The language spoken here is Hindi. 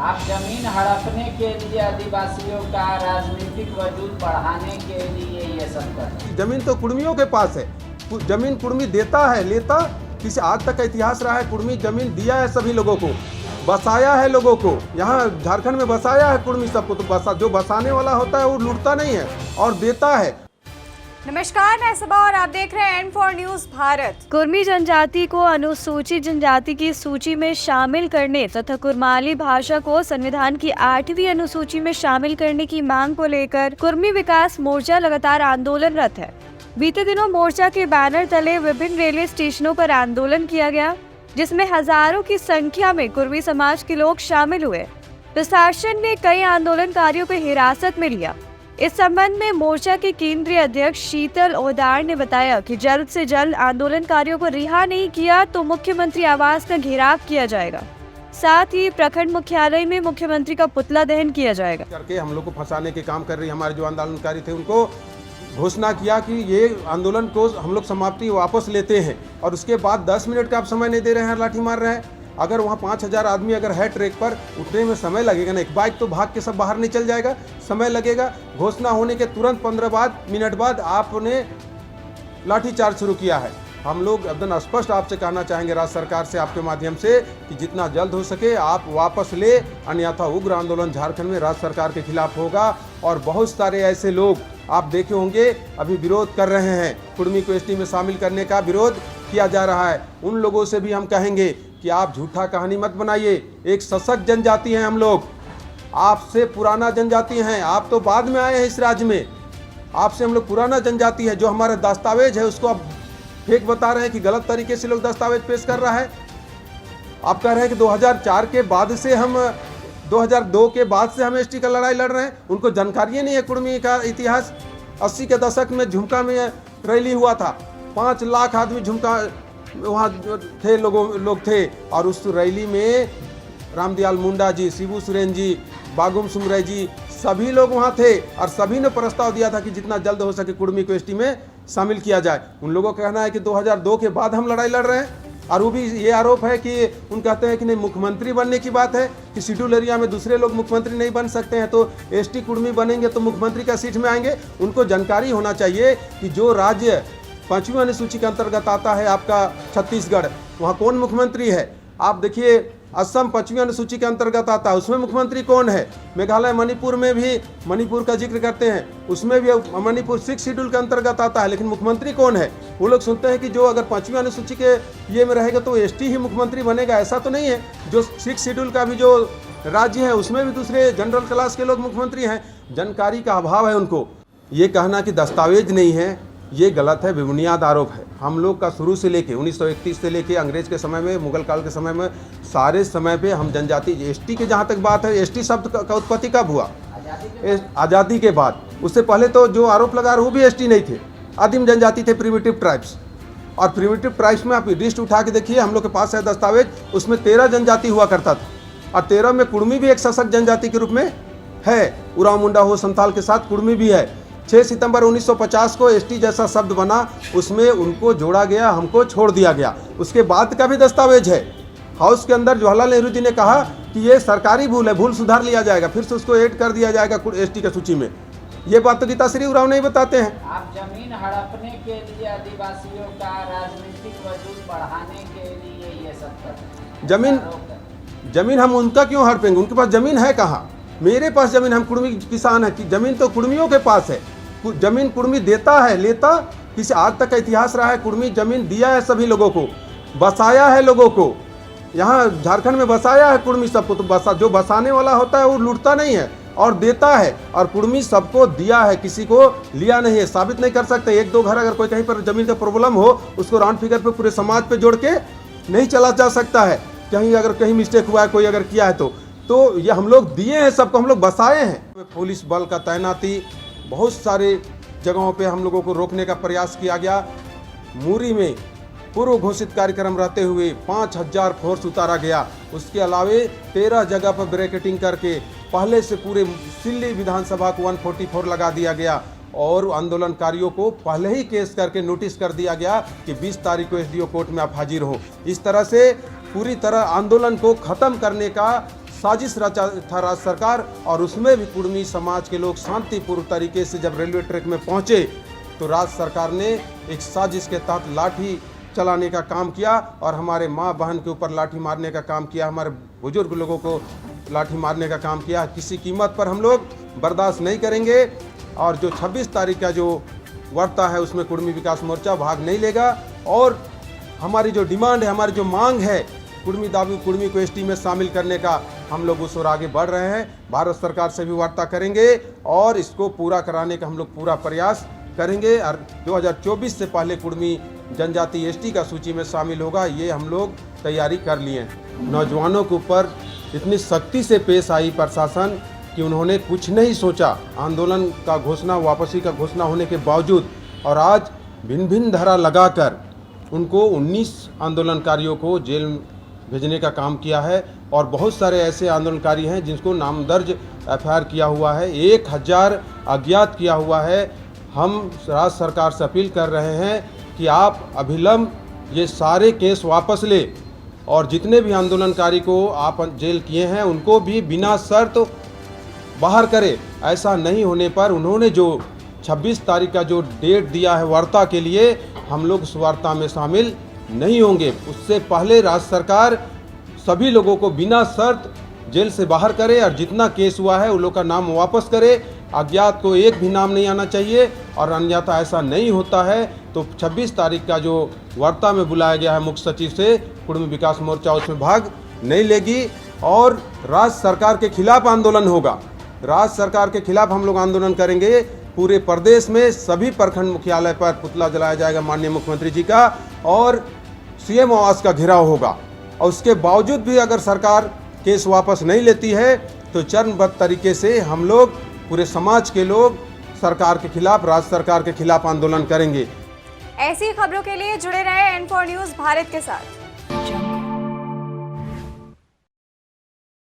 आप जमीन हड़पने के लिए आदिवासियों का राजनीतिक वजूद बढ़ाने के लिए ये सब कर रहे हैं। जमीन तो कुर्मियों के पास है। जमीन कुर्मी देता है, लेता किसी आज तक का इतिहास रहा है। कुर्मी जमीन दिया है सभी लोगों को, बसाया है लोगों को। यहाँ झारखंड में बसाया है कुर्मी सबको। तो जो बसाने वाला होता है वो लूटता नहीं है और देता है। नमस्कार, मैं सबा और आप देख रहे हैं N4 न्यूज भारत। कुर्मी जनजाति को अनुसूचित जनजाति की सूची में शामिल करने तथा कुर्माली भाषा को संविधान की 8वीं अनुसूची में शामिल करने की मांग को लेकर कुर्मी विकास मोर्चा लगातार आंदोलनरत है। बीते दिनों मोर्चा के बैनर तले विभिन्न रेलवे स्टेशनों पर आंदोलन किया गया, जिसमें हजारों की संख्या में कुर्मी समाज के लोग शामिल हुए। प्रशासन ने कई आंदोलनकारियों को हिरासत में लिया। इस संबंध में मोर्चा के केंद्रीय अध्यक्ष शीतल ओदार ने बताया कि जल्द से जल्द आंदोलनकारियों को रिहा नहीं किया तो मुख्यमंत्री आवास का घेराव किया जाएगा। साथ ही प्रखंड मुख्यालय में मुख्यमंत्री का पुतला दहन किया जाएगा। करके हम लोग को फंसाने के काम कर रही हमारे जो आंदोलनकारी थे, उनको घोषणा किया कि ये आंदोलन को हम लोग समाप्ति वापस लेते हैं, और उसके बाद 10 मिनट का आप समय नहीं दे रहे हैं, लाठी मार रहे हैं। अगर वहाँ 5000 आदमी अगर है ट्रैक पर, उतने में समय लगेगा ना। एक बाइक तो भाग के सब बाहर नहीं चल जाएगा, समय लगेगा। घोषणा होने के तुरंत 15 मिनट बाद आपने लाठीचार्ज शुरू किया है। हम लोग एकदम स्पष्ट आपसे कहना चाहेंगे, राज्य सरकार से आपके माध्यम से, कि जितना जल्द हो सके आप वापस ले, अन्यथा उग्र आंदोलन झारखंड में राज्य सरकार के खिलाफ होगा। और बहुत सारे ऐसे लोग आप देखे होंगे अभी विरोध कर रहे हैं, कुर्मी को एसटी में शामिल करने का विरोध किया जा रहा है। उन लोगों से भी हम कहेंगे कि आप झूठा कहानी मत बनाइए। एक सशक्त जनजाति हैं हम लोग, आपसे पुराना जनजाति हैं। आप तो बाद में आए हैं इस राज्य में, आपसे हम लोग पुराना जनजाति है। जो हमारा दस्तावेज है उसको आप फेक बता रहे हैं कि गलत तरीके से लोग दस्तावेज पेश कर रहा है। आप कह रहे हैं कि 2004 के बाद से हम 2002 के बाद से हम एसटी का लड़ाई लड़ रहे हैं। उनको जानकारी नहीं है कुर्मी का इतिहास। 80 के दशक में झुमका में रैली हुआ था, 5 लाख आदमी झुमका वहाँ थे, लोग थे। और उस रैली में रामदयाल मुंडा जी, शिबू सोरेन जी, बागुम सुंगरे जी, सभी लोग वहाँ थे। और सभी ने प्रस्ताव दिया था कि जितना जल्द हो सके कुर्मी को एसटी में शामिल किया जाए। उन लोगों का कहना है कि 2002 के बाद हम लड़ाई लड़ रहे हैं। और वो भी ये आरोप है कि उन कहते हैं कि नहीं, मुख्यमंत्री बनने की बात है कि शेड्यूल एरिया में दूसरे लोग मुख्यमंत्री नहीं बन सकते हैं, तो एसटी कुर्मी बनेंगे तो मुख्यमंत्री का सीट में आएंगे। उनको जानकारी होना चाहिए कि जो राज्य 5वीं अनुसूची के अंतर्गत आता है आपका छत्तीसगढ़, वहाँ कौन मुख्यमंत्री है। आप देखिए असम 5वीं अनुसूची के अंतर्गत आता है, उसमें मुख्यमंत्री कौन है। मेघालय, मणिपुर में भी मणिपुर का जिक्र करते हैं, उसमें भी मणिपुर 6 शेड्यूल के अंतर्गत आता है, लेकिन मुख्यमंत्री कौन है। वो लोग सुनते हैं कि जो अगर 5वीं अनुसूची के ये में रहेगा तो एसटी ही मुख्यमंत्री बनेगा। ऐसा तो नहीं है। जो 6 शेड्यूल का भी जो राज्य है उसमें भी दूसरे जनरल क्लास के लोग मुख्यमंत्री हैं। जानकारी का अभाव है उनको। ये कहना कि दस्तावेज नहीं है, ये गलत है, बेबुनियाद आरोप है। हम लोग का शुरू से लेके 1931 से लेके अंग्रेज के समय में, मुगल काल के समय में, सारे समय पे हम जनजाति, एसटी की जहाँ तक बात है, एसटी शब्द का उत्पत्ति कब हुआ? आज़ादी के बाद। उससे पहले तो जो आरोप लगा रहे वो भी एसटी नहीं थे, आदिम जनजाति थे, प्रिमिटिव ट्राइब्स। और प्रिमिटिव ट्राइब्स में आप लिस्ट उठा के देखिए, हम लोग के पास है दस्तावेज, उसमें 13 जनजाति हुआ करता था। और 13 में कुर्मी भी एक सशक्त जनजाति के रूप में है। उराव मुंडा हो, संथाल के साथ कुर्मी भी है। 6 सितंबर 1950 को एसटी जैसा शब्द बना, उसमें उनको जोड़ा गया, हमको छोड़ दिया गया। उसके बाद का भी दस्तावेज है। हाउस के अंदर जवाहरलाल नेहरू जी ने कहा कि ये सरकारी भूल है, भूल सुधार लिया जाएगा, फिर से उसको ऐड कर दिया जाएगा एसटी की सूची में। ये बात तो गीताश्री उरांव नहीं बताते हैं। आप जमीन हड़पने के लिए आदिवासियों का राजनीतिक वजूद बढ़ाने के लिए ये सब कर रहे हैं। जमीन हम उनका क्यों हड़पेंगे? उनके पास जमीन है कहाँ? मेरे पास जमीन, हम कुर्मी किसान है कि जमीन तो कुर्मियों के पास है। जमीन कुर्मी देता है, लेता किसी आज तक का इतिहास रहा है। कुर्मी जमीन दिया है सभी लोगों को, बसाया है लोगों को। यहाँ झारखंड में बसाया है कुर्मी सबको। तो जो बसाने वाला होता है वो लूटता नहीं है और देता है। और कुर्मी सबको दिया है, किसी को लिया नहीं है। साबित नहीं कर सकते। 1-2 घर अगर कोई कहीं पर जमीन का प्रॉब्लम हो, उसको राउंड फिगर पे पूरे समाज पे जोड़ के नहीं चला जा सकता है। कहीं अगर कहीं मिस्टेक हुआ है, कोई अगर किया है तो ये हम लोग दिए हैं सबको, हम लोग बसाए हैं। पुलिस बल का तैनाती, बहुत सारे जगहों पे हम लोगों को रोकने का प्रयास किया गया। मूरी में पूर्व घोषित कार्यक्रम रहते हुए 5000 फोर्स उतारा गया। उसके अलावे 13 जगह पर ब्रैकेटिंग करके पहले से पूरे सिल्ली विधानसभा को 144 लगा दिया गया। और आंदोलनकारियों को पहले ही केस करके नोटिस कर दिया गया कि 20 तारीख को एसडीओ कोर्ट में आप हाजिर हो। इस तरह से पूरी तरह आंदोलन को ख़त्म करने का साजिश रचा था राज्य सरकार, और उसमें भी कुर्मी समाज के लोग शांतिपूर्ण तरीके से जब रेलवे ट्रैक में पहुंचे तो राज्य सरकार ने एक साजिश के तहत लाठी चलाने का काम किया और हमारे माँ बहन के ऊपर लाठी मारने का काम किया, हमारे बुजुर्ग लोगों को लाठी मारने का काम किया। किसी कीमत पर हम लोग बर्दाश्त नहीं करेंगे और जो 26 तारीख का जो वार्ता है उसमें कुर्मी विकास मोर्चा भाग नहीं लेगा। और हमारी जो डिमांड है, हमारी जो मांग है कुर्मी दाबी कुर्मी को एसटी में शामिल करने का, हम लोग उस ओर आगे बढ़ रहे हैं। भारत सरकार से भी वार्ता करेंगे और इसको पूरा कराने का हम लोग पूरा प्रयास करेंगे। और 2024 से पहले कुर्मी जनजाति एसटी का सूची में शामिल होगा, ये हम लोग तैयारी कर लिए हैं। नौजवानों के ऊपर इतनी सख्ती से पेश आई प्रशासन कि उन्होंने कुछ नहीं सोचा। आंदोलन का घोषणा, वापसी का घोषणा होने के बावजूद, और आज भिन्न भिन्न धारा लगाकर उनको 19 आंदोलनकारियों को जेल भेजने का काम किया है। और बहुत सारे ऐसे आंदोलनकारी हैं जिनको नाम दर्ज FIR किया हुआ है, 1000 अज्ञात किया हुआ है। हम राज्य सरकार से अपील कर रहे हैं कि आप अभिलंब ये सारे केस वापस ले और जितने भी आंदोलनकारी को आप जेल किए हैं उनको भी बिना शर्त बाहर करें। ऐसा नहीं होने पर उन्होंने जो 26 तारीख का जो डेट दिया है वार्ता के लिए, हम लोग उस वार्ता में शामिल नहीं होंगे। उससे पहले राज्य सरकार सभी लोगों को बिना शर्त जेल से बाहर करे और जितना केस हुआ है उन लोग का नाम वापस करे। अज्ञात को एक भी नाम नहीं आना चाहिए, और अन्यथा ऐसा नहीं होता है तो 26 तारीख का जो वार्ता में बुलाया गया है मुख्य सचिव से, कुर्मी विकास मोर्चा उसमें भाग नहीं लेगी और राज्य सरकार के खिलाफ आंदोलन होगा। राज्य सरकार के खिलाफ हम लोग आंदोलन करेंगे। पूरे प्रदेश में सभी प्रखंड मुख्यालय पर पुतला जलाया जाएगा माननीय मुख्यमंत्री जी का, और CM आवास का घेराव होगा। और उसके बावजूद भी अगर सरकार केस वापस नहीं लेती है तो चरणबद्ध तरीके से हम लोग, पूरे समाज के लोग सरकार के खिलाफ, राज्य सरकार के खिलाफ आंदोलन करेंगे। ऐसी खबरों के लिए जुड़े रहे N4 न्यूज़ भारत के साथ।